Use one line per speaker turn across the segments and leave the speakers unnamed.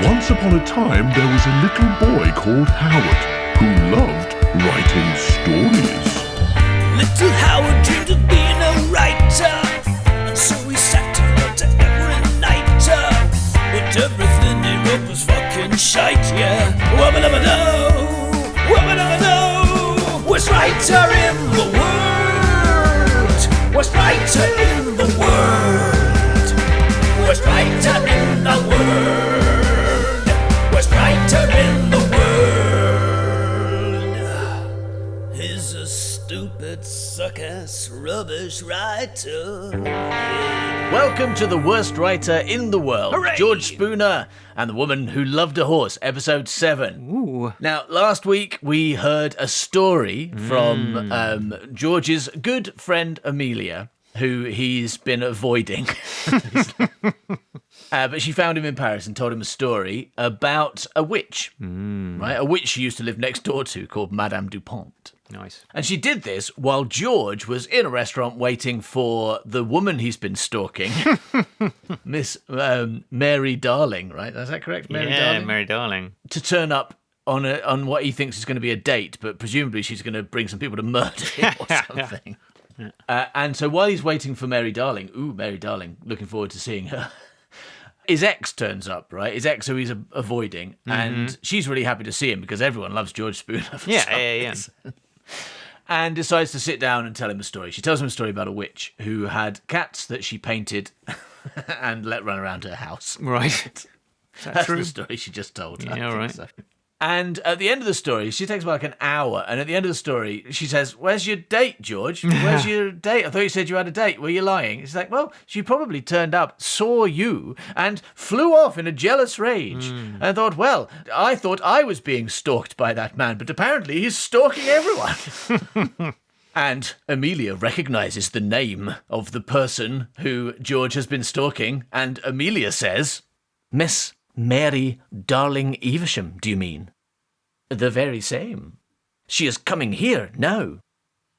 Once upon a time, there was a little boy called Howard who loved writing stories.
Little Howard dreamed of being a writer, and so he sat and wrote every night. But everything he wrote was fucking shite, yeah. Wubba-dubba-doo, wubba-dubba-doo. Worst writer in the world, worst writer in the world, worst writer in the world, worst writer in the world. He's a stupid, suck-ass, rubbish writer.
Welcome to the worst writer in the world,
Hooray!
George Spooner and the Woman Who Loved a Horse, episode 7.
Ooh.
Now, last week we heard a story from George's good friend Amelia, who he's been avoiding. But she found him in Paris and told him a story about a witch, right? A witch she used to live next door to called Madame Dupont.
Nice.
And she did this while George was in a restaurant waiting for the woman he's been stalking, Miss Mary Darling, right? Is that correct, Mary Darling?
Mary Darling.
To turn up on what he thinks is going to be a date, but presumably she's going to bring some people to murder him or something. And so while he's waiting for Mary Darling, Mary Darling, looking forward to seeing her, his ex turns up, right? His ex who he's avoiding, and she's really happy to see him because everyone loves George Spooner for some reason. And decides to sit down and tell him a story. She tells him a story about a witch who had cats that she painted and let run around her house.
Right.
That's
true?
the story she just told. I
Yeah,
think
right.
so. And at the end of the story, she takes about like an hour. And at the end of the story, she says, "Where's your date, George? Where's your date? I thought you said you had a date. Were you lying?" He's like, "Well, she probably turned up, saw you, and flew off in a jealous rage. And thought, well, I thought I was being stalked by that man, but apparently he's stalking everyone." And Amelia recognizes the name of the person who George has been stalking. And Amelia says, "Miss Mary Darling Evesham, do you mean?" "The very same. She is coming here now."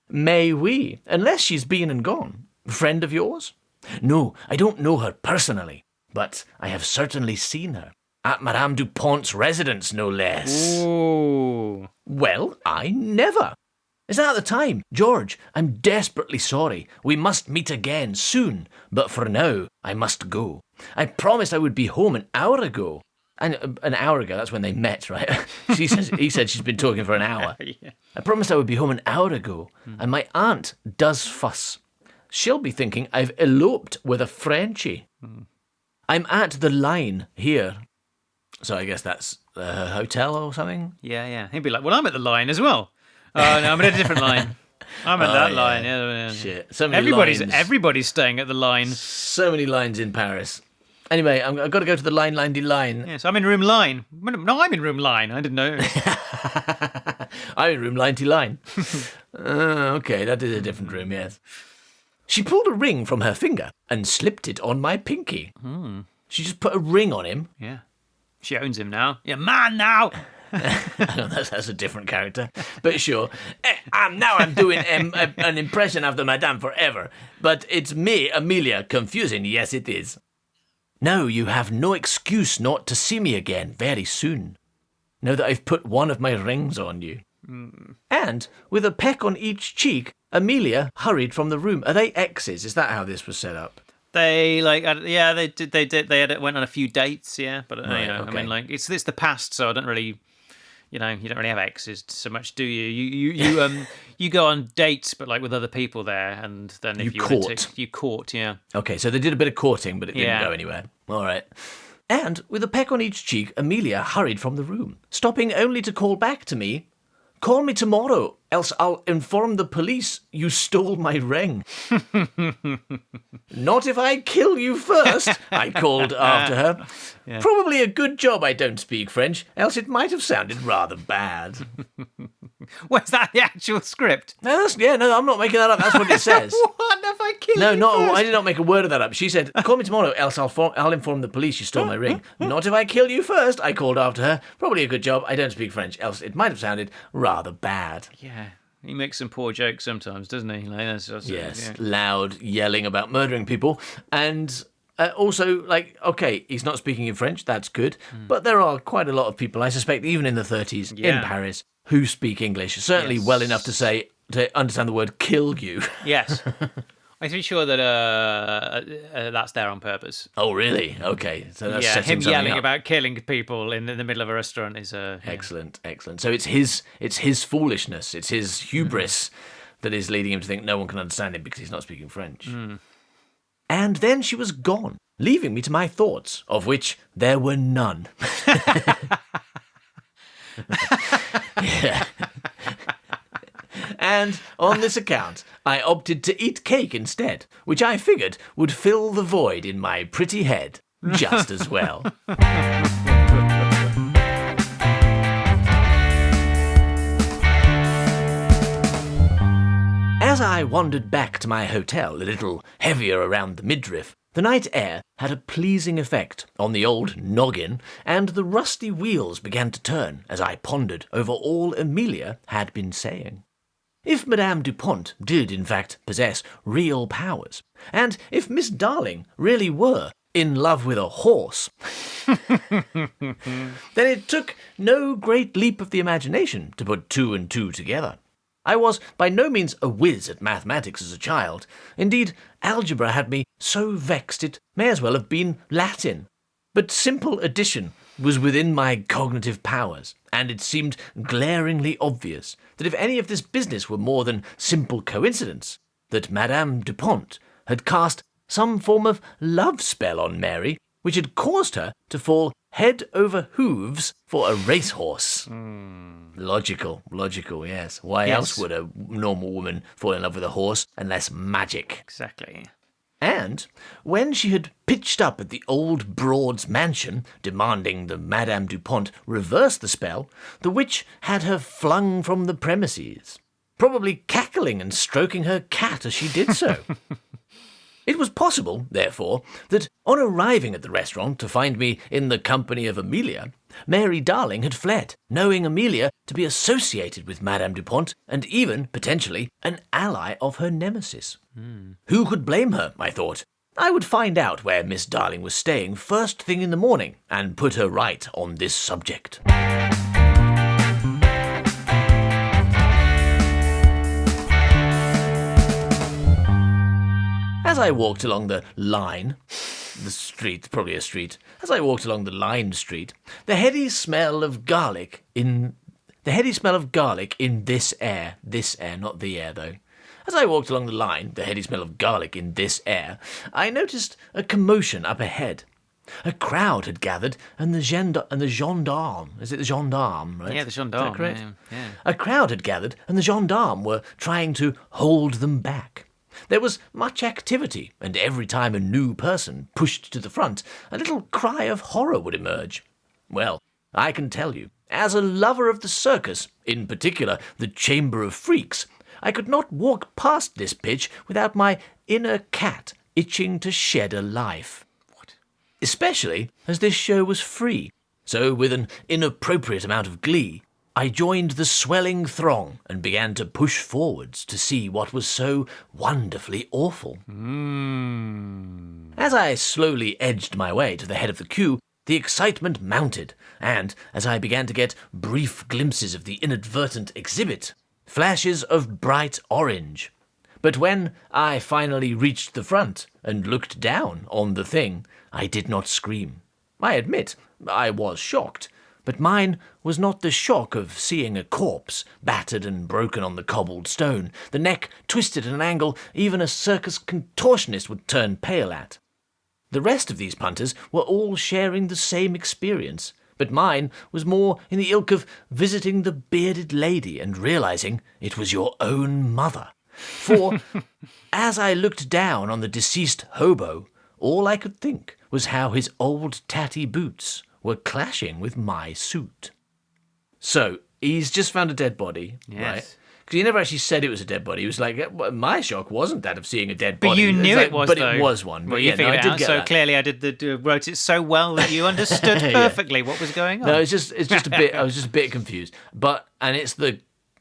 "May we? Unless she's been and gone. Friend of yours?" "No, I don't know her personally, but I have certainly seen her. At Madame Dupont's residence, no less."
Ooh.
"Well, I never. Is that the time? George, I'm desperately sorry. We must meet again soon, but for now, I must go. I promised I would be home an hour ago." And an hour ago, that's when they met, right? He said she's been talking for an hour.
Yeah.
"I promised I would be home an hour ago, and my aunt does fuss. She'll be thinking I've eloped with a Frenchie. I'm at the line here." So I guess that's a hotel or something?
Yeah. He'd be like, well, I'm at the line as well. Oh, no, I'm at a different line. I'm at that line. Yeah.
Shit. So many lines.
Everybody's staying at the line.
So many lines in Paris. Anyway, I've got to go to the line.
Yeah, so I'm in room line. No, I'm in room line. I didn't know.
I'm in room line. Okay, that is a different room, yes. She pulled a ring from her finger and slipped it on my pinky. She just put a ring on him.
Yeah. She owns him now. Yeah, man now.
That's a different character, but sure. Now I'm doing an impression of the Madame forever, but it's me, Amelia, confusing. Yes, it is. "Now you have no excuse not to see me again very soon, now that I've put one of my rings on you." And with a peck on each cheek, Amelia hurried from the room. Are they exes? Is that how this was set up?
They they did. They went on a few dates, yeah. But
Right,
I
okay.
mean, like it's the past, so I don't really, you don't really have exes so much, do you? You go on dates, but like with other people there, and then if you court, yeah.
Okay, so they did a bit of courting, but it didn't
Yeah.
go anywhere. All right. And with a peck on each cheek, Amelia hurried from the room, stopping only to call back to me, "Call me tomorrow, else I'll inform the police you stole my ring." "Not if I kill you first," I called after her.
Yeah.
"Probably a good job I don't speak French, else it might have sounded rather bad."
Was that the actual script?
No, I'm not making that up. That's what it says.
What if I kill
No,
you
not.
first?
I did not make a word of that up. She said, "Call me tomorrow, else I'll inform the police you stole my ring." "Not if I kill you first," I called after her. "Probably a good job I don't speak French, else it might have sounded rather bad."
Yeah, he makes some poor jokes sometimes, doesn't he? Like, that's just,
Yes,
yeah.
loud yelling about murdering people. And Also, like, okay, he's not speaking in French. That's good. But there are quite a lot of people, I suspect, even in the 30s in Paris, who speak English, certainly well enough to understand the word "kill you."
Yes. I'm pretty sure that that's there on purpose.
Oh, really? Okay. So that's
him yelling
up.
about killing people in the middle of a restaurant is
excellent. So it's his foolishness, it's his hubris that is leading him to think no one can understand him because he's not speaking French. And then she was gone, leaving me to my thoughts, of which there were none. Yeah. And on this account, I opted to eat cake instead, which I figured would fill the void in my pretty head just as well. As I wandered back to my hotel, a little heavier around the midriff, the night air had a pleasing effect on the old noggin, and the rusty wheels began to turn as I pondered over all Amelia had been saying. If Madame Dupont did in fact possess real powers, and if Miss Darling really were in love with a horse, then it took no great leap of the imagination to put two and two together. I was by no means a whiz at mathematics as a child. Indeed, algebra had me so vexed it may as well have been Latin. But simple addition was within my cognitive powers, and it seemed glaringly obvious that if any of this business were more than simple coincidence, that Madame Dupont had cast some form of love spell on Mary, which had caused her to fall head over hooves for a racehorse. Logical, yes. Why else would a normal woman fall in love with a horse unless magic?
Exactly.
And when she had pitched up at the old Broad's mansion, demanding that Madame Dupont reverse the spell, the witch had her flung from the premises, probably cackling and stroking her cat as she did so. It was possible, therefore, that on arriving at the restaurant to find me in the company of Amelia, Mary Darling had fled, knowing Amelia to be associated with Madame Dupont and even, potentially, an ally of her nemesis. Who could blame her, I thought? I would find out where Miss Darling was staying first thing in the morning and put her right on this subject. As I walked along the line, the street, probably a street, as I walked along the lined street, the heady smell of garlic in this air, not the air though. As I walked along the line, the heady smell of garlic in this air, I noticed a commotion up ahead. A crowd had gathered, and the gendarme, is it the gendarme, right?
Yeah, the gendarme.
Is that correct?
Yeah.
A crowd had gathered, and the gendarme were trying to hold them back. There was much activity, and every time a new person pushed to the front, a little cry of horror would emerge. Well, I can tell you, as a lover of the circus, in particular the Chamber of Freaks, I could not walk past this pitch without my inner cat itching to shed a life. What? Especially as this show was free, so with an inappropriate amount of glee, I joined the swelling throng and began to push forwards to see what was so wonderfully awful. As I slowly edged my way to the head of the queue, the excitement mounted, and as I began to get brief glimpses of the inadvertent exhibit, flashes of bright orange. But when I finally reached the front and looked down on the thing, I did not scream. I admit I was shocked, but mine was not the shock of seeing a corpse battered and broken on the cobbled stone, the neck twisted at an angle even a circus contortionist would turn pale at. The rest of these punters were all sharing the same experience, but mine was more in the ilk of visiting the bearded lady and realizing it was your own mother. For, as I looked down on the deceased hobo, all I could think was how his old tatty boots were clashing with my suit. So, he's just found a dead body, right? Because he never actually said it was a dead body. He was like, my shock wasn't that of seeing a dead body.
But you knew it was,
but
though.
It was one.
Well, you figured it out so clearly. I wrote it so well that you understood perfectly what was going on.
No, it's just a bit. I was just a bit confused. And it's the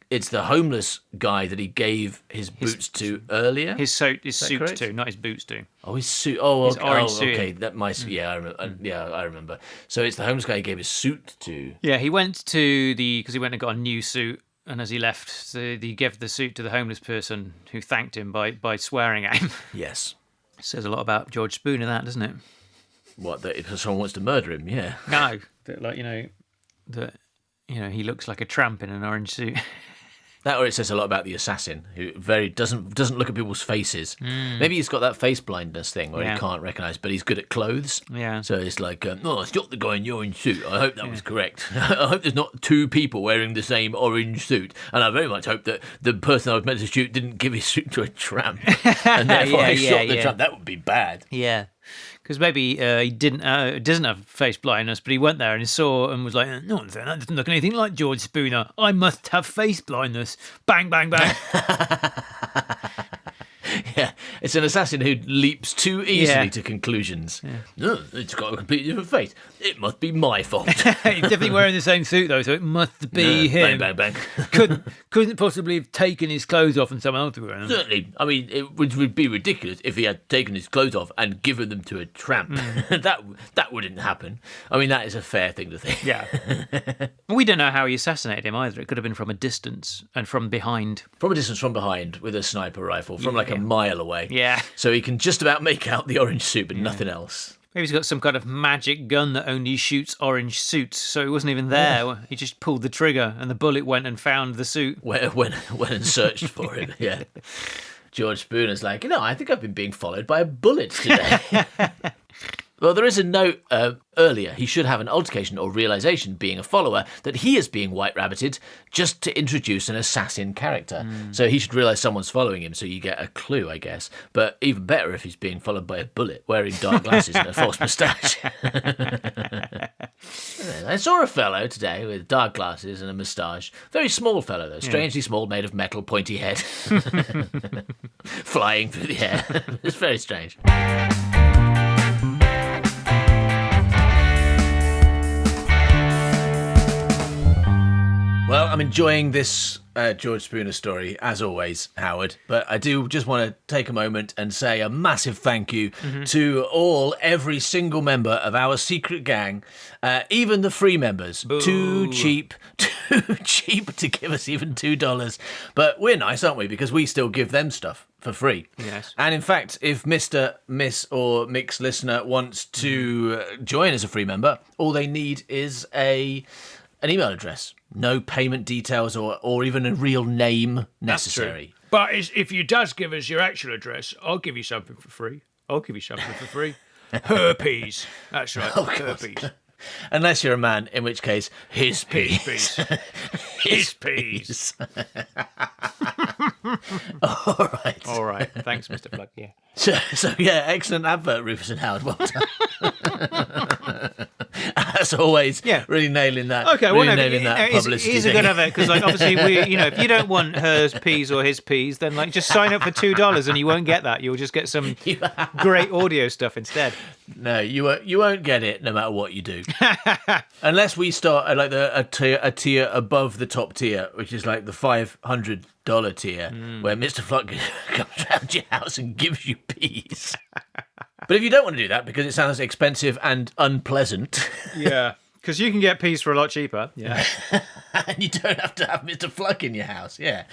it's the homeless guy that he gave his boots to earlier.
His suit
correct?
to, not his boots to.
Oh, his suit. Oh,
His
okay.
orange
Oh,
suit.
okay. That might. Yeah, I remember. Yeah, I remember. So it's the homeless guy he gave his suit to.
Yeah, he went to because he went and got a new suit, and as he left, he gave the suit to the homeless person who thanked him by swearing at him.
Yes.
Says a lot about George Spooner, that, doesn't it?
What? That if someone wants to murder him? Yeah.
No, that he looks like a tramp in an orange suit.
That, or it says a lot about the assassin who doesn't look at people's faces. Maybe he's got that face blindness thing where he can't recognise, but he's good at clothes.
Yeah.
So it's like, no, it's not the guy in the orange suit. I hope that was correct. I hope there's not two people wearing the same orange suit, and I very much hope that the person I was meant to shoot didn't give his suit to a tramp, and therefore I shot the tramp. That would be bad.
Yeah. Because maybe he doesn't have face blindness, but he went there and he saw and was like, no, that doesn't look anything like George Spooner. I must have face blindness. Bang, bang, bang.
Yeah, it's an assassin who leaps too easily to conclusions. Yeah. No, it's got a completely different face. It must be my fault.
He's definitely wearing the same suit though, so it must be him.
Bang, bang, bang.
Couldn't possibly have taken his clothes off and someone else would wear them.
Certainly. I mean, it would be ridiculous if he had taken his clothes off and given them to a tramp. That wouldn't happen. I mean, that is a fair thing to think.
Yeah. We don't know how he assassinated him either. It could have been from a distance and from behind.
From a distance from behind with a sniper rifle, from like a mile away.
Yeah.
So he can just about make out the orange suit, but nothing else.
Maybe he's got some kind of magic gun that only shoots orange suits, so he wasn't even there. Yeah. He just pulled the trigger and the bullet went and found the suit.
Went and searched for him, yeah. George Spooner's like, I think I've been being followed by a bullet today. Well, there is a note earlier. He should have an altercation or realization, being a follower, that he is being white-rabbited just to introduce an assassin character. So he should realize someone's following him, so you get a clue, I guess. But even better if he's being followed by a bullet wearing dark glasses and a false moustache. I saw a fellow today with dark glasses and a moustache. Very small fellow, though. Strangely small, made of metal, pointy head. Flying through the air. It's very strange. Well, I'm enjoying this George Spooner story, as always, Howard. But I do just want to take a moment and say a massive thank you to every single member of our secret gang, even the free members.
Boo.
Too cheap to give us even $2. But we're nice, aren't we? Because we still give them stuff for free.
Yes.
And in fact, if Mr., Miss or Mix listener wants to join as a free member, all they need is an email address. No payment details or even a real name necessary.
But if you does give us your actual address, I'll give you something for free. Herpes. That's right. Herpes.
Unless you're a man, in which case, his peas.
His peas.
All right.
All right. Thanks, Mr. Plug. Yeah.
So yeah, excellent advert, Rufus and Howard. Well done. As always, really nailing that.
Okay,
really nailing that publicity.
He's a good advert because, obviously, if you don't want hers peas or his peas, then just sign up for $2 and you won't get that. You'll just get some great audio stuff instead.
No, you won't get it no matter what you do, unless we start at like a tier above the top tier, which is like the $500 tier, where Mr. Flock comes round your house and gives you peas. But if you don't want to do that because it sounds expensive and unpleasant,
because you can get peas for a lot cheaper. Yeah.
And you don't have to have Mr. Fluck in your house. Yeah.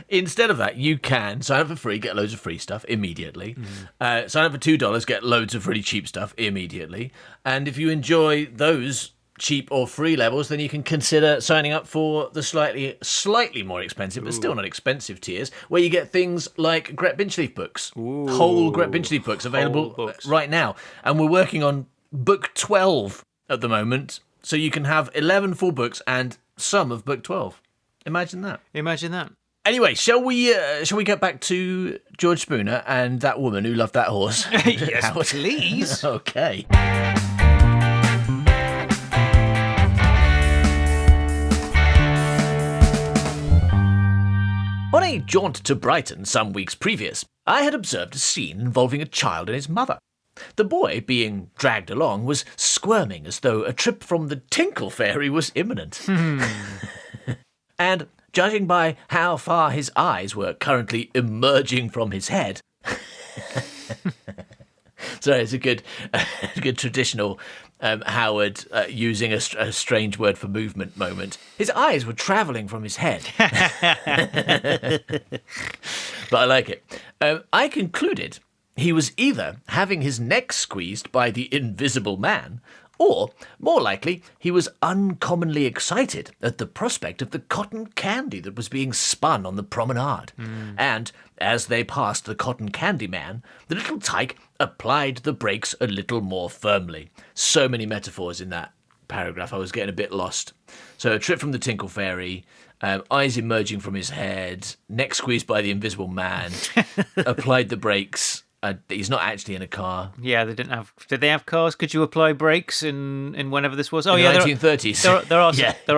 Instead of that, you can sign up for free, get loads of free stuff immediately. Sign up for $2, get loads of really cheap stuff immediately. And if you enjoy those cheap or free levels, then you can consider signing up for the slightly more expensive, but still not expensive tiers, where you get things like Gret Binchleaf books. Whole Gret Binchleaf books available right now. And we're working on book 12 at the moment. So you can have 11 full books and some of book 12. Imagine that. Anyway, shall we get back to George Spooner and that woman who loved that horse?
Yes, please.
Okay. On a jaunt to Brighton some weeks previous, I had observed a scene involving a child and his mother. The boy, being dragged along, was squirming as though a trip from the Tinkle Fairy was imminent. And judging by how far his eyes were currently emerging from his head. Sorry, it's a good traditional Howard using a strange word for movement moment. His eyes were travelling from his head. But I like it. I concluded he was either having his neck squeezed by the invisible man, or, more likely, he was uncommonly excited at the prospect of the cotton candy that was being spun on the promenade. And, as they passed the cotton candy man, the little tyke applied the brakes a little more firmly. So many metaphors in that paragraph, I was getting a bit lost. So, a trip from the Tinkle Fairy, eyes emerging from his head, neck squeezed by the invisible man, applied the brakes. He's not actually in a car.
Yeah, they didn't have. Did they have cars? Could you apply brakes in whenever this was? Oh,
in
yeah,
the 1930s.
There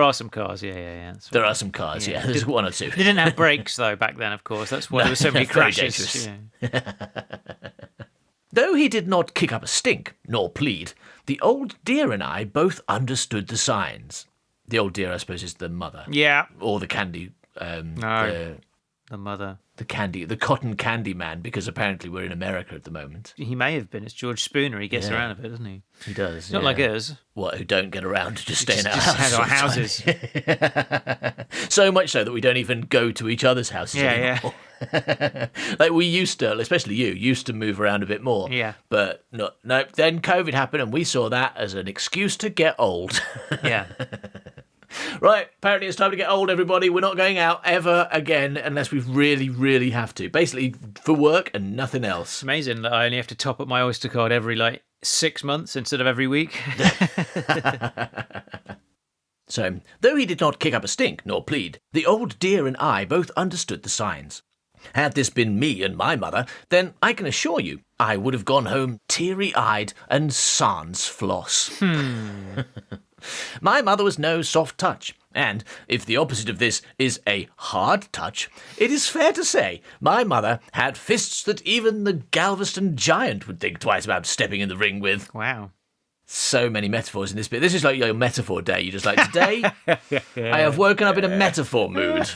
are some cars. Yeah.
There are some cars. Yeah, there's one or two.
They didn't have brakes though back then, of course. That's why there were so many crashes.
Yeah. Though he did not kick up a stink nor plead, the old dear and I both understood the signs. The old dear, I suppose, is the mother.
Yeah.
Or the candy.
No. The mother.
The cotton candy man, because apparently we're in America at the moment.
He may have been. It's George Spooner. He gets around a bit, doesn't he?
He does.
Not like us.
What, who don't get around to just stay in our
houses.
So much so that we don't even go to each other's houses anymore. Yeah. Like we used to, especially you, used to move around a bit more.
Yeah.
But no, then COVID happened and we saw that as an excuse to get old.
Yeah.
Right, apparently it's time to get old, everybody. We're not going out ever again unless we really, really have to. Basically, for work and nothing else.
It's amazing that I only have to top up my Oyster card every, 6 months instead of every week.
So, though he did not kick up a stink nor plead, the old dear and I both understood the signs. Had this been me and my mother, then I can assure you I would have gone home teary-eyed and sans floss. My mother was no soft touch, and if the opposite of this is a hard touch, it is fair to say my mother had fists that even the Galveston giant would think twice about stepping in the ring with.
Wow.
So many metaphors in this bit. This is like your metaphor day. You're just like, today, I have woken up in a metaphor mood.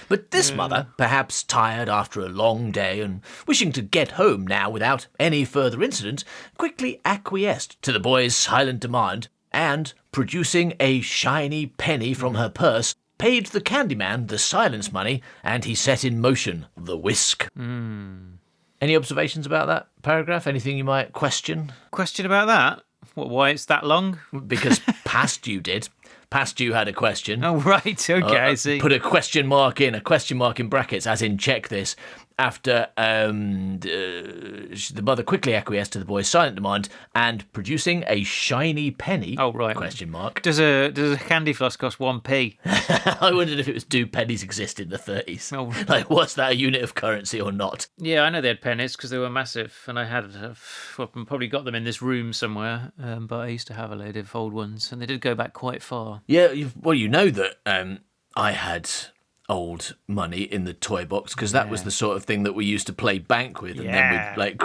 But this mother, perhaps tired after a long day and wishing to get home now without any further incident, quickly acquiesced to the boy's silent demand and, producing a shiny penny from her purse, paid the Candyman the silence money, and he set in motion the whisk. Any observations about that paragraph? Anything you might question?
Question about that? Why it's that long?
Because Past You did. Past You had a question.
Oh, right. Okay, I see.
Put a question mark in brackets, as in check this, after the mother quickly acquiesced to the boy's silent demand and producing a shiny penny.
Oh, right.
Question mark.
Does a candy floss cost 1p?
I wondered if it was, do pennies exist in the 30s?
Oh.
Like, was that a unit of currency or not?
Yeah, I know they had pennies because they were massive, and I had probably got them in this room somewhere, but I used to have a load of old ones, and they did go back quite far.
Yeah, well, you know that I had old money in the toy box because that was the sort of thing that we used to play bank with, and then we'd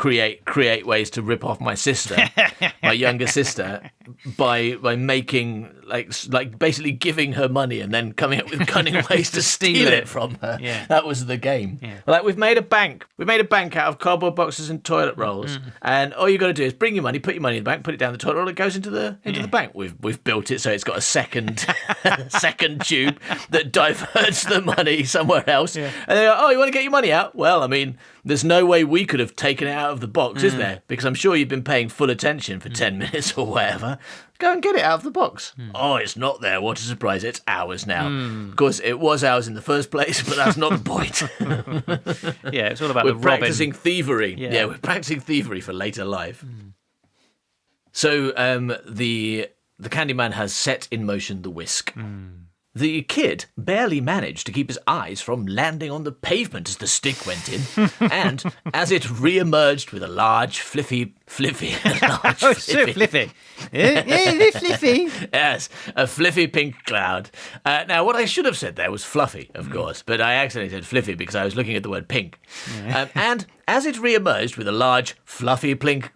create ways to rip off my sister, my younger sister, by making like basically giving her money and then coming up with cunning ways to steal it from her. Yeah. That was the game. Yeah. Like we've made a bank out of cardboard boxes and toilet rolls, and all you got to do is bring your money, put your money in the bank, put it down the toilet roll, it goes into the bank. We've built it so it's got a second tube that diverts the money somewhere else. Yeah. And they go, oh, you want to get your money out? Well, I mean, there's no way we could have taken it out of the box, is there? Because I'm sure you've been paying full attention for 10 minutes or whatever. Go and get it out of the box. Oh, it's not there. What a surprise. It's ours now. Of course, it was ours in the first place, but that's not the point.
Yeah, it's all about
we're
the
practicing thievery.
Yeah,
we're practicing thievery for later life. So the Candyman has set in motion the whisk. The kid barely managed to keep his eyes from landing on the pavement as the stick went in, and as it re-emerged with a large fliffy.
So fliffy. Yeah, fliffy.
Yes, a fliffy pink cloud. Now, what I should have said there was fluffy, of course, but I accidentally said fliffy because I was looking at the word pink. And as it re-emerged with a large fluffy pink...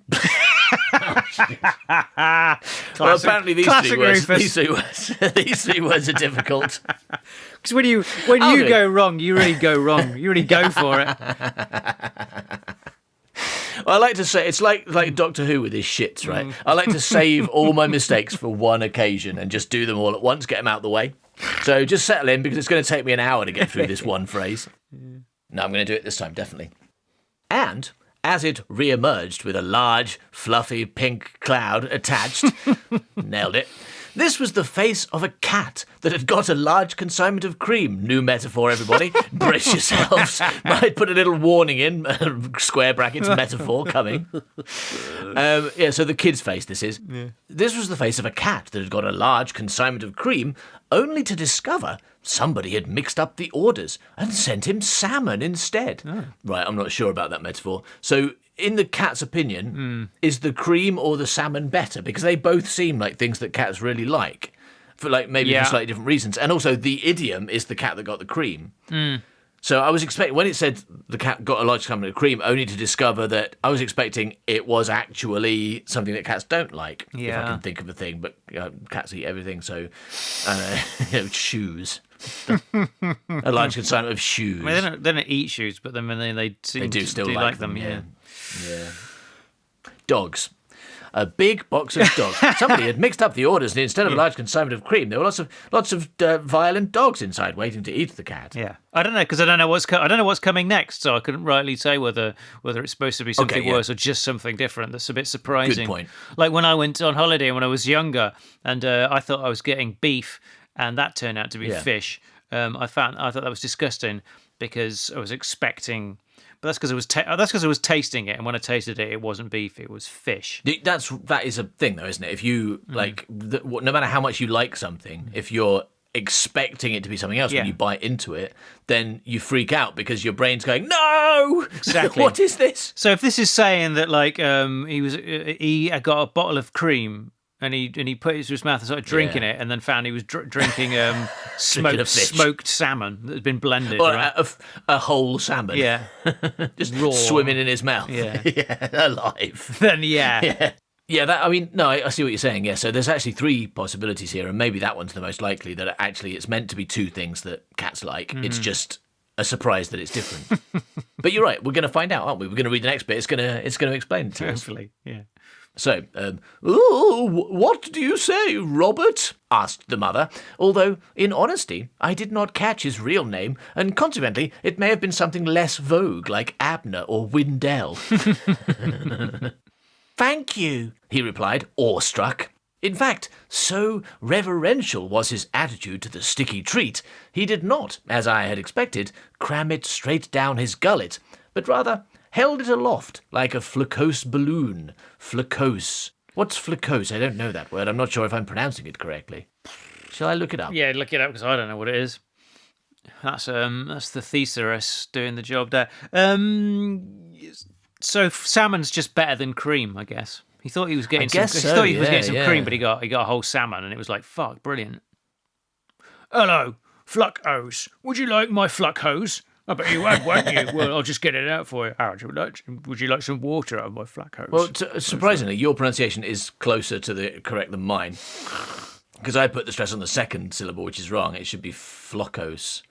Well, apparently these
classic
three words,
Rufus.
these three words are difficult.
Because when you go wrong, you really go wrong. You really go for it.
Well, I like to say it's like Doctor Who with his shits, right? I like to save all my mistakes for one occasion and just do them all at once, get them out of the way. So just settle in because it's going to take me an hour to get through this one phrase. No, I'm going to do it this time, definitely. And as it re-emerged with a large, fluffy pink cloud attached, nailed it. This was the face of a cat that had got a large consignment of cream. New metaphor, everybody. Brace yourselves. Might put a little warning in, square brackets, metaphor coming. So the kid's face, this is. Yeah. This was the face of a cat that had got a large consignment of cream, only to discover somebody had mixed up the orders and sent him salmon instead. Oh. Right, I'm not sure about that metaphor. So in the cat's opinion, is the cream or the salmon better? Because they both seem like things that cats really like, for like maybe for slightly different reasons. And also the idiom is the cat that got the cream. So I was expecting, when it said the cat got a large consignment of cream, only to discover that I was expecting it was actually something that cats don't like, if I can think of a thing. But cats eat everything, so shoes. A large consignment of shoes.
I mean, they don't eat shoes, but then when they do still like them. Yeah.
Dogs. A big box of dogs. Somebody had mixed up the orders, and instead of a large consignment of cream, there were lots of violent dogs inside waiting to eat the cat.
Yeah, I don't know because I don't know what's coming next, so I couldn't rightly say whether it's supposed to be something worse or just something different. That's a bit surprising.
Good point.
Like when I went on holiday when I was younger, and I thought I was getting beef, and that turned out to be fish. I thought that was disgusting because I was expecting. But that's because I was tasting it, and when I tasted it, it wasn't beef; it was fish.
That is a thing, though, isn't it? If you no matter how much you like something, if you're expecting it to be something else when you bite into it, then you freak out because your brain's going, "No,
exactly.
What is this?"
So if this is saying that, like, he got a bottle of cream. And he put it to his mouth and started drinking it, and then found he was drinking smoked salmon that had been blended.
Or
right?
a whole salmon.
Yeah.
Just
raw.
Swimming in his mouth.
Yeah.
Alive.
Then,
Yeah, I see what you're saying. Yeah, so there's actually three possibilities here, and maybe that one's the most likely, that actually it's meant to be two things that cats like. It's just a surprise that it's different. But you're right, we're going to find out, aren't we? We're going to read the next bit. It's going to explain it to us.
Hopefully, yeah.
So, what do you say, Robert? Asked the mother, although, in honesty, I did not catch his real name, and consequently, it may have been something less vogue, like Abner or Windell. Thank you, he replied, awestruck. In fact, so reverential was his attitude to the sticky treat, he did not, as I had expected, cram it straight down his gullet, but rather held it aloft like a flocose balloon. Flocose. What's flocose? I don't know that word. I'm not sure if I'm pronouncing it correctly. Shall I look it up?
Yeah, look it up because I don't know what it is. That's the thesaurus doing the job there. So salmon's just better than cream, I guess. He thought he was getting some cream, but he got a whole salmon, and it was like, fuck, brilliant. Hello, Fluckose. Would you like my Fluckose? I bet you would, won't you? Well, I'll just get it out for you. Would you like some water out of my flat hose?
Well, surprisingly, your pronunciation is closer to the correct than mine. Because I put the stress on the second syllable, which is wrong. It should be flocose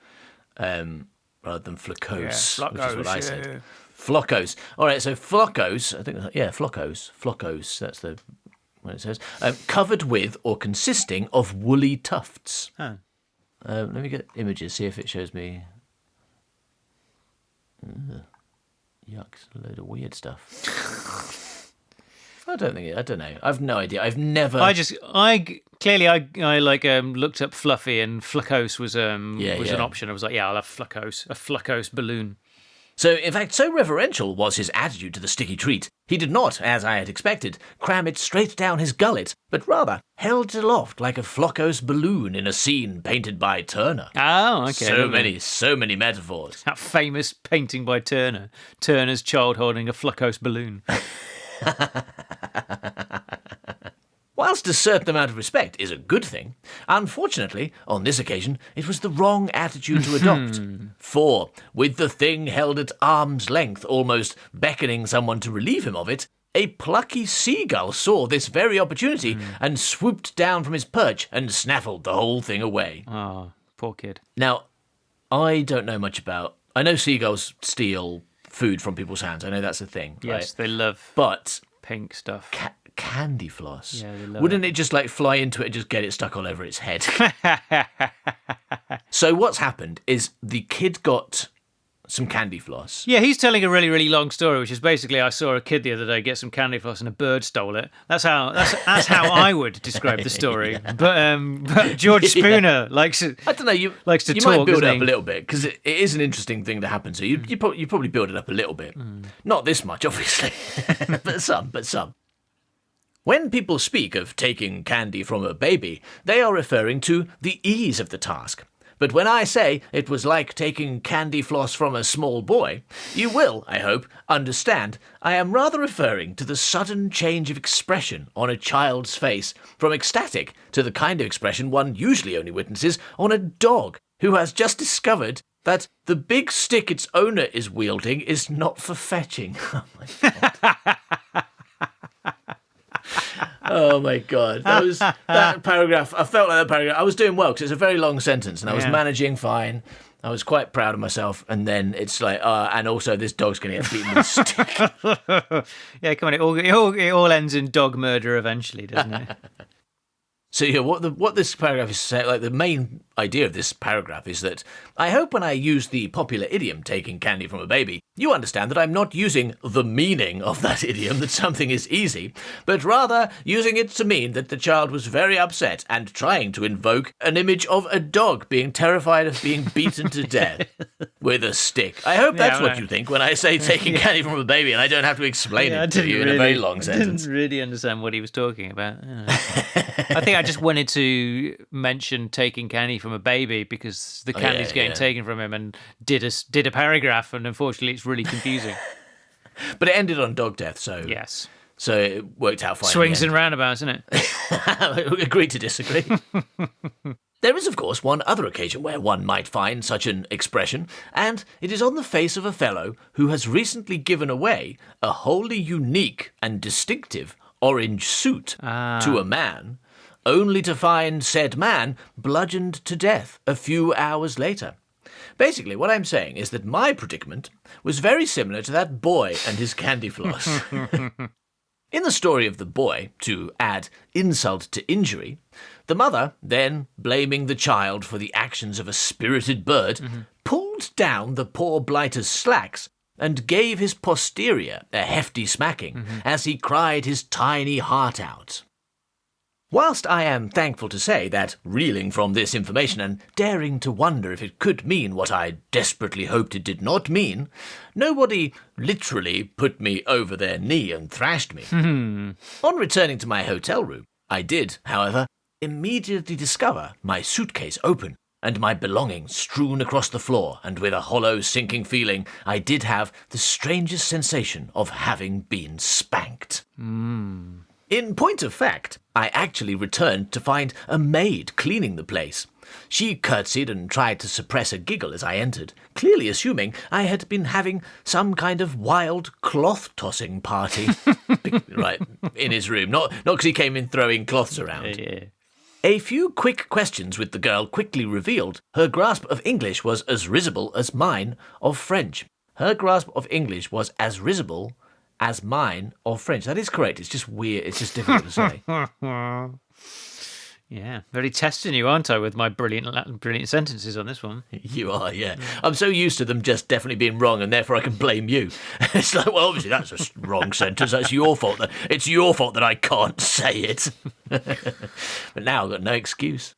rather than flocose, which is what I said. Yeah. Flocose. All right, so flocose, I think, flocose. Flocose, that's what it says. Covered with or consisting of woolly tufts.
Oh.
Let me get images, see if it shows me. Yucks, a load of weird stuff. I don't know. I've no idea. I've never.
I looked up fluffy, and flocose was an option. I was like, I'll have flocose, a flocose balloon.
So, in fact, so reverential was his attitude to the sticky treat, he did not, as I had expected, cram it straight down his gullet, but rather held it aloft like a flocose balloon in a scene painted by Turner.
Oh, okay.
So many metaphors.
That famous painting by Turner. Turner's child holding a flocose balloon.
Whilst a certain amount of respect is a good thing, unfortunately, on this occasion, it was the wrong attitude to adopt. For, with the thing held at arm's length, almost beckoning someone to relieve him of it, A plucky seagull saw this very opportunity and swooped down from his perch and snaffled the whole thing away.
Oh, poor kid.
Now, I don't know much about... I know seagulls steal food from people's hands. I know that's a thing.
Yes,
right?
They love
pink
stuff.
Candy floss.
Yeah, they love
Wouldn't it just like fly into it and just get it stuck all over its head? So what's happened is the kid got some candy floss.
Yeah, he's telling a really, really long story, which is basically I saw a kid the other day get some candy floss and a bird stole it. That's how I would describe the story.
Yeah.
But George Spooner likes it.
I don't know. You
talk,
might build it up a little bit because it is an interesting thing to happen. So you probably build it up a little bit. Not this much, obviously, but some. When people speak of taking candy from a baby, they are referring to the ease of the task. But when I say it was like taking candy floss from a small boy, you will, I hope, understand I am rather referring to the sudden change of expression on a child's face from ecstatic to the kind of expression one usually only witnesses on a dog who has just discovered that the big stick its owner is wielding is not for fetching. Oh, my God. Oh my God, that paragraph. I felt like that paragraph. I was doing well because it's a very long sentence, and I was managing fine. I was quite proud of myself, and then it's like, and also this dog's going to get beaten with a stick.
Yeah, come on, it all ends in dog murder eventually, doesn't it?
So yeah, what this paragraph is saying, like the main idea of this paragraph is that I hope when I use the popular idiom taking candy from a baby, you understand that I'm not using the meaning of that idiom that something is easy, but rather using it to mean that the child was very upset and trying to invoke an image of a dog being terrified of being beaten to death with a stick. I hope that's what you think when I say taking candy from a baby and I don't have to explain it to you in a very long sentence.
I didn't really understand what he was talking about. I think I just wanted to mention taking candy from a baby because the candy's getting taken from him and did a paragraph, and unfortunately it's really confusing.
But it ended on dog death, so
yes.
So it worked out fine.
Swings and roundabouts, isn't
it? Agree to disagree. There is, of course, one other occasion where one might find such an expression, and it is on the face of a fellow who has recently given away a wholly unique and distinctive orange suit to a man, only to find said man bludgeoned to death a few hours later. Basically, what I'm saying is that my predicament was very similar to that boy and his candy floss. In the story of the boy, to add insult to injury, the mother, then blaming the child for the actions of a spirited bird, pulled down the poor blighter's slacks and gave his posterior a hefty smacking as he cried his tiny heart out. Whilst I am thankful to say that, reeling from this information and daring to wonder if it could mean what I desperately hoped it did not mean, nobody literally put me over their knee and thrashed me. On returning to my hotel room, I did, however, immediately discover my suitcase open and my belongings strewn across the floor, and with a hollow, sinking feeling, I did have the strangest sensation of having been spanked. In point of fact, I actually returned to find a maid cleaning the place. She curtsied and tried to suppress a giggle as I entered, clearly assuming I had been having some kind of wild cloth-tossing party. Right, in his room, not because he came in throwing cloths around.
Yeah.
A few quick questions with the girl quickly revealed her grasp of English was as risible as mine of French. Her grasp of English was as risible as mine of French. That is correct. It's just weird. It's just difficult to say.
Yeah, very testing you, aren't I, with my brilliant sentences on this one?
You are, yeah. I'm so used to them just definitely being wrong, and therefore I can blame you. It's like, well, obviously that's a wrong sentence. That's your fault. It's your fault that I can't say it. But now I've got no excuse.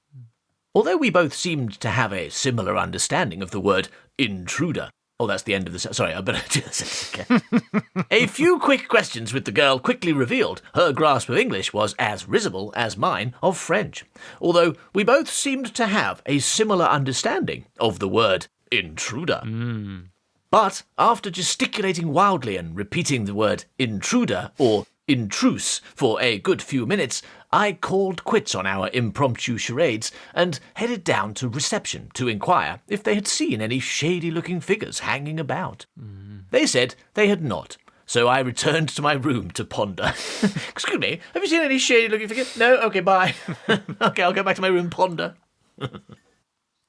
Although we both seemed to have a similar understanding of the word intruder. Oh, that's the end of the... Sorry, I better do this again. A few quick questions with the girl quickly revealed her grasp of English was as risible as mine of French, although we both seemed to have a similar understanding of the word intruder. But after gesticulating wildly and repeating the word intruder or intruse for a good few minutes, I called quits on our impromptu charades and headed down to reception to inquire if they had seen any shady-looking figures hanging about. They said they had not, so I returned to my room to ponder. Excuse me, have you seen any shady-looking figure? No? Okay, bye. Okay, I'll go back to my room and ponder.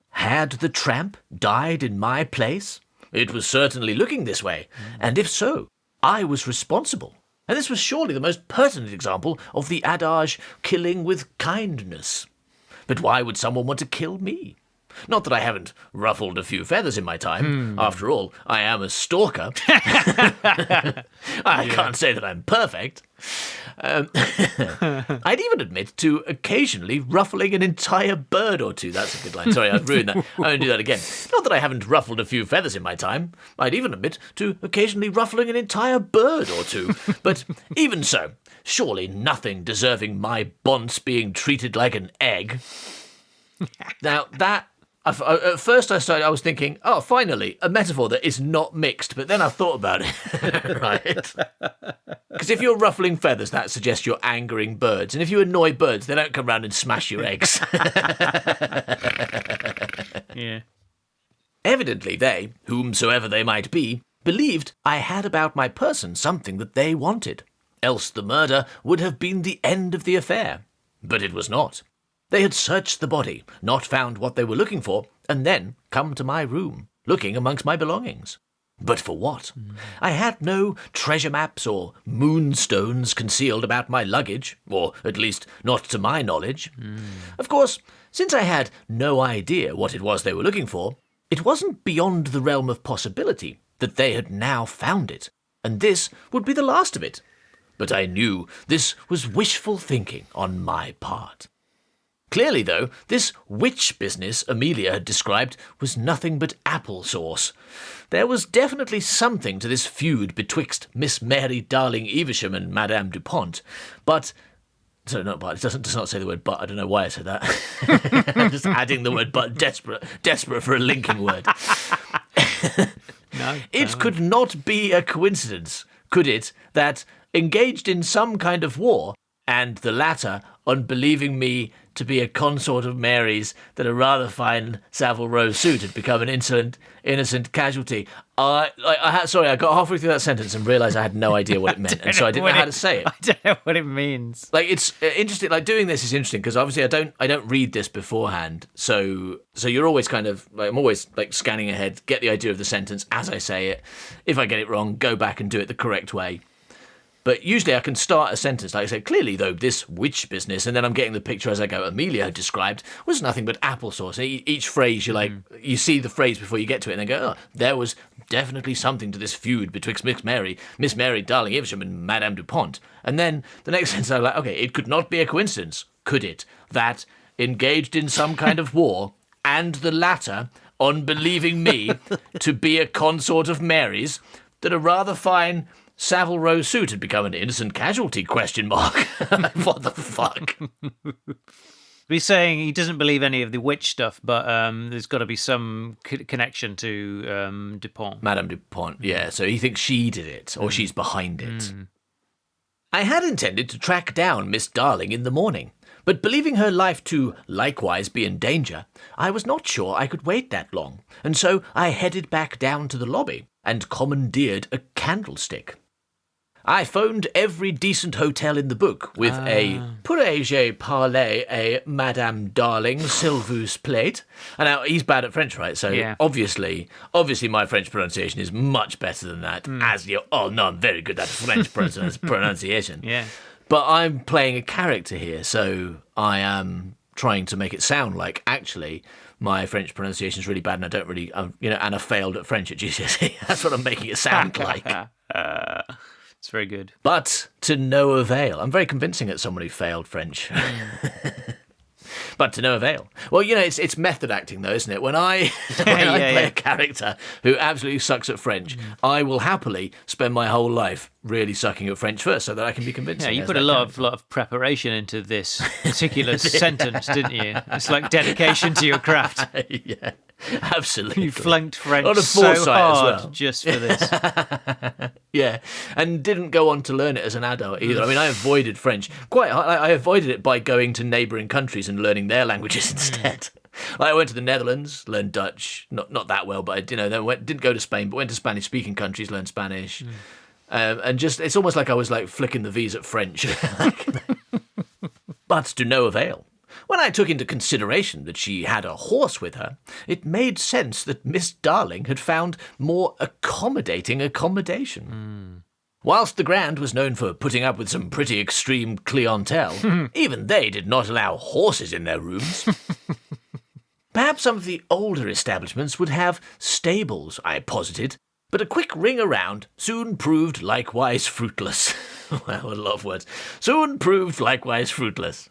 Had the tramp died in my place? It was certainly looking this way, and if so, I was responsible. And this was surely the most pertinent example of the adage, killing with kindness. But why would someone want to kill me? Not that I haven't ruffled a few feathers in my time. After all, I am a stalker. I can't say that I'm perfect. I'd even admit to occasionally ruffling an entire bird or two. That's a good line. Sorry, I've ruined that. I'm going to do that again. Not that I haven't ruffled a few feathers in my time. I'd even admit to occasionally ruffling an entire bird or two. But even so, surely nothing deserving my bonce being treated like an egg. Now, that... At first I was thinking, oh, finally, a metaphor that is not mixed, but then I thought about it, right? Because if you're ruffling feathers, that suggests you're angering birds, and if you annoy birds, they don't come round and smash your eggs.
Yeah.
Evidently they, whomsoever they might be, believed I had about my person something that they wanted, else the murder would have been the end of the affair. But it was not. They had searched the body, not found what they were looking for, and then come to my room, looking amongst my belongings. But for what? I had no treasure maps or moonstones concealed about my luggage, or at least not to my knowledge. Of course, since I had no idea what it was they were looking for, it wasn't beyond the realm of possibility that they had now found it, and this would be the last of it. But I knew this was wishful thinking on my part. Clearly, though, this witch business Amelia had described was nothing but applesauce. There was definitely something to this feud betwixt Miss Mary Darling Evesham and Madame Dupont, but... So, not but, it does not say the word but, I don't know why I said that. I'm just adding the word but, desperate for a linking word.
No.
It could not be a coincidence, could it, that engaged in some kind of war, and the latter on believing me to be a consort of Mary's, that a rather fine Savile Row suit had become an innocent casualty. Sorry, I got halfway through that sentence and realised I had no idea what it meant, and so I didn't know how to say it.
I don't know what it means.
Like, it's interesting. Like, doing this is interesting because obviously I don't read this beforehand, so you're always kind of like, I'm always like scanning ahead, get the idea of the sentence as I say it. If I get it wrong, go back and do it the correct way. But usually I can start a sentence, like I say, clearly, though, this witch business, and then I'm getting the picture as I go, Amelia had described, was nothing but applesauce. Each phrase, you see the phrase before you get to it, and then go, oh, there was definitely something to this feud betwixt Miss Mary Darling Evesham, and Madame Dupont. And then the next sentence, I'm like, okay, it could not be a coincidence, could it, that engaged in some kind of war, and the latter, on believing me to be a consort of Mary's, that a rather fine Savile Row suit had become an innocent casualty, ? What the fuck?
He's saying he doesn't believe any of the witch stuff, but there's got to be some connection to Dupont.
Madame Dupont, yeah. So he thinks she did it, or she's behind it. I had intended to track down Miss Darling in the morning, but believing her life to likewise be in danger, I was not sure I could wait that long, and so I headed back down to the lobby and commandeered a candlestick. I phoned every decent hotel in the book with a pourrais-je parler a Madame Darling s'il vous plaît. And now he's bad at French, right? So
yeah.
obviously my French pronunciation is much better than that. I'm very good at French pronunciation.
Yeah.
But I'm playing a character here, so I am trying to make it sound like actually my French pronunciation is really bad, and I don't really, and I failed at French at GCSE. That's what I'm making it sound like.
It's very good.
But to no avail. I'm very convincing at someone who failed French. But to no avail. Well, it's method acting, though, isn't it? When I play a character who absolutely sucks at French, I will happily spend my whole life really sucking at French first so that I can be convincing.
Yeah, you put a lot of preparation into this particular sentence, didn't you? It's like dedication to your craft.
Yeah, absolutely.
You flunked French
On a
so
foresight
hard
as well.
just for this.
Yeah, and didn't go on to learn it as an adult either. I mean, I avoided French. I avoided it by going to neighbouring countries and learning their languages instead. Like I went to the Netherlands, learned Dutch, not that well, but didn't go to Spain, but went to Spanish-speaking countries, learned Spanish. And just, it's almost like I was like flicking the V's at French. But to no avail. When I took into consideration that she had a horse with her, it made sense that Miss Darling had found more accommodating accommodation. Whilst the Grand was known for putting up with some pretty extreme clientele, even they did not allow horses in their rooms. Perhaps some of the older establishments would have stables, I posited, but a quick ring around soon proved likewise fruitless. Wow, a lot of words. Soon proved likewise fruitless.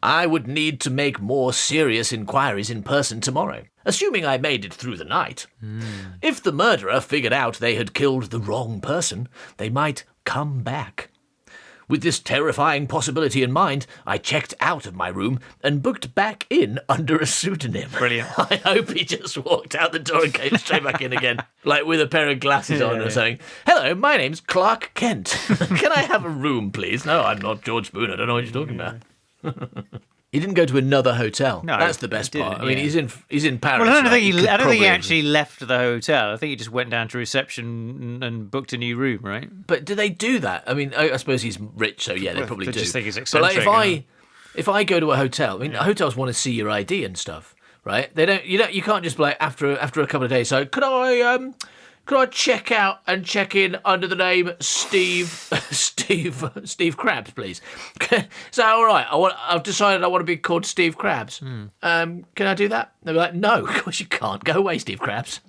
I would need to make more serious inquiries in person tomorrow, assuming I made it through the night. If the murderer figured out they had killed the wrong person, they might come back. With this terrifying possibility in mind, I checked out of my room and booked back in under a pseudonym.
Brilliant.
I hope he just walked out the door and came straight back in again, like with a pair of glasses on or something. Hello, my name's Clark Kent. Can I have a room, please? No, I'm not George Spooner. I don't know what you're talking about. He didn't go to another hotel. No, that's the best part. I mean, he's in Paris.
Well, I don't think he actually left the hotel. I think he just went down to reception and booked a new room, right?
But do they do that? I mean, I suppose he's rich, so yeah, they probably do.
Just think he's eccentric.
But like, if I go to a hotel, I mean, hotels want to see your ID and stuff, right? You can't just be like after a couple of days. So could I check out and check in under the name Steve Krabs, please? So, all right, I've decided I want to be called Steve Krabs. Can I do that? They'll be like, no, of course you can't. Go away, Steve Krabs.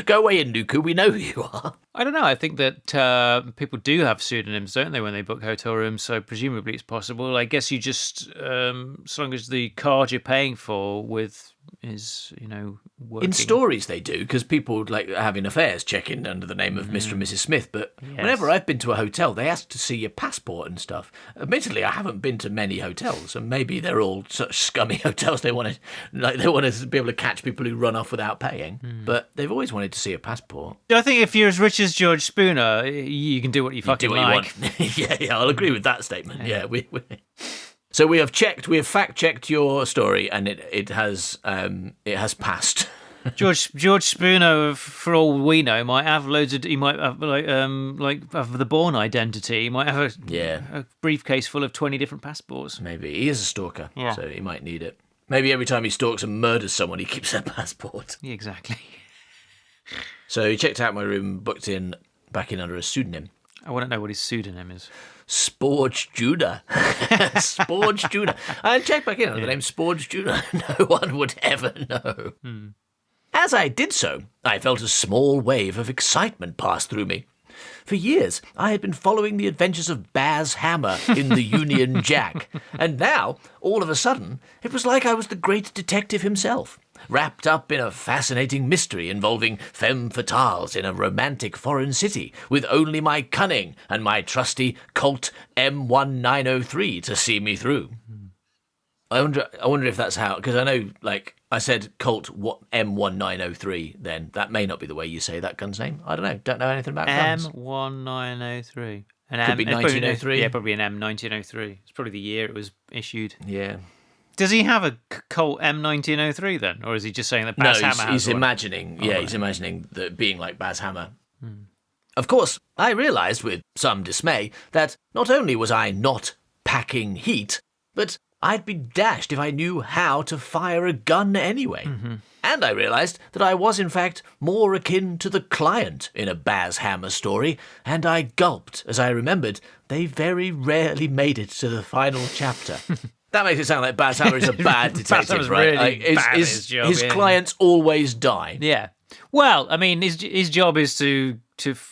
Go away, Induku. We know who you are.
I don't know. I think that people do have pseudonyms, don't they, when they book hotel rooms? So presumably it's possible. I guess you just, as long as the card you're paying for with is, working.
In stories they do, because people like having affairs check in under the name of Mr. and Mrs. Smith, but whenever I've been to a hotel, they ask to see your passport and stuff. Admittedly, I haven't been to many hotels, and maybe they're all such scummy hotels they want to be able to catch people who run off without paying, but they've always wanted to see a passport.
I think if you're as rich as George Spooner, you can do what you fucking like.
You want. yeah, I'll agree with that statement. Yeah, So we have fact-checked your story, and it has passed.
George Spooner, for all we know, might have loads of. He might have have the Bourne identity. He might have a briefcase full of 20 different passports.
Maybe he is a stalker, so he might need it. Maybe every time he stalks and murders someone, he keeps their passport.
Yeah, exactly.
So he checked out my room, booked back in under a pseudonym.
I want to know what his pseudonym is.
Sporge Judah. Sporge Judah. I checked back in under the name Sporge Judah. No one would ever know. As I did so, I felt a small wave of excitement pass through me. For years, I had been following the adventures of Baz Hammer in the Union Jack, and now, all of a sudden, it was like I was the great detective himself, wrapped up in a fascinating mystery involving femme fatales in a romantic foreign city, with only my cunning and my trusty Colt M1903 to see me through. I wonder if that's how, because I know, like, I said Colt M1903 then. That may not be the way you say that gun's name. I don't know. Don't know anything about guns.
M1903.
Could be 1903.
Yeah, probably an M1903. It's probably the year it was issued.
Yeah.
Does he have a Colt M1903 then? Or is he just saying that Baz Hammer has one?
He's imagining, he's imagining that being like Baz Hammer. Of course, I realised with some dismay that not only was I not packing heat, but I'd be dashed if I knew how to fire a gun anyway. And I realised that I was, in fact, more akin to the client in a Baz Hammer story, and I gulped as I remembered they very rarely made it to the final chapter. That makes it sound like Baz Hammer is a bad detective, right?
Really bad at his job,
his clients always die.
Yeah. Well, I mean, his job is to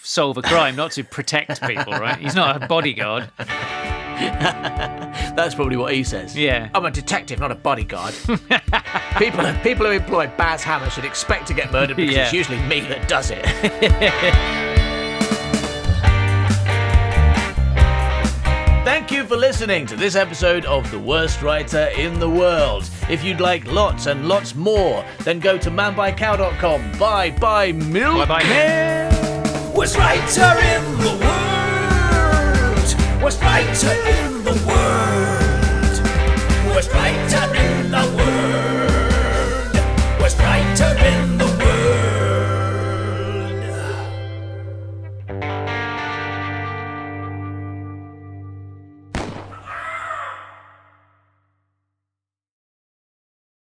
solve a crime, not to protect people, right? He's not a bodyguard.
That's probably what he says.
Yeah.
I'm a detective, not a bodyguard. People who employ Baz Hammer should expect to get murdered because it's usually me that does it. Thank you for listening to this episode of The Worst Writer in the World. If you'd like lots and lots more, then go to manbycow.com. Buy milk.
Worst writer in the world. Worst writer in